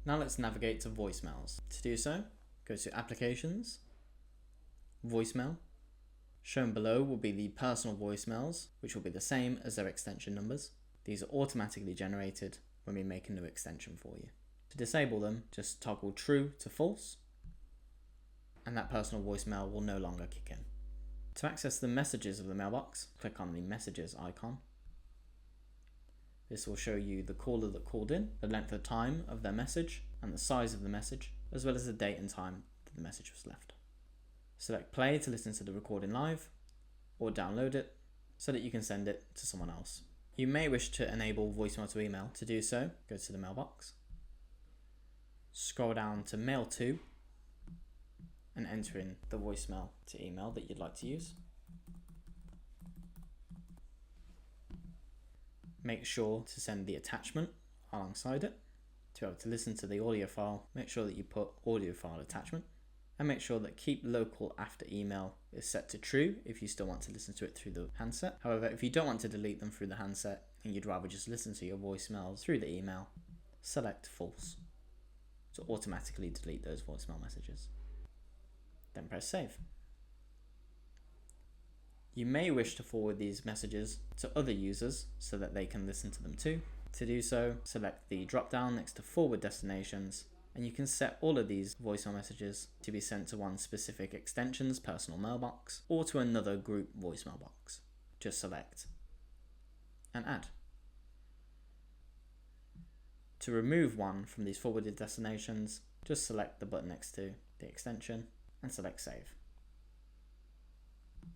Now let's navigate to voicemails. To do so, go to Applications, Voicemail. Shown below will be the personal voicemails, which will be the same as their extension numbers. These are automatically generated when we make a new extension for you. To disable them, just toggle true to false, and that personal voicemail will no longer kick in. To access the messages of the mailbox, click on the messages icon. This will show you the caller that called in, the length of time of their message, and the size of the message, as well as the date and time that the message was left. Select play to listen to the recording live, or download it so that you can send it to someone else. You may wish to enable voicemail to email. To do so, go to the mailbox, scroll down to mail to, and enter in the voicemail to email that you'd like to use. Make sure to send the attachment alongside it. To be able to listen to the audio file, make sure that you put audio file attachment, and make sure that keep local after email is set to true if you still want to listen to it through the handset. However, if you don't want to delete them through the handset and you'd rather just listen to your voicemails through the email, select false to automatically delete those voicemail messages. Then press save. You may wish to forward these messages to other users so that they can listen to them too. To do so, select the drop down next to forward destinations, and you can set all of these voicemail messages to be sent to one specific extension's personal mailbox or to another group voicemail box. Just select and add. To remove one from these forwarded destinations, just select the button next to the extension and select save.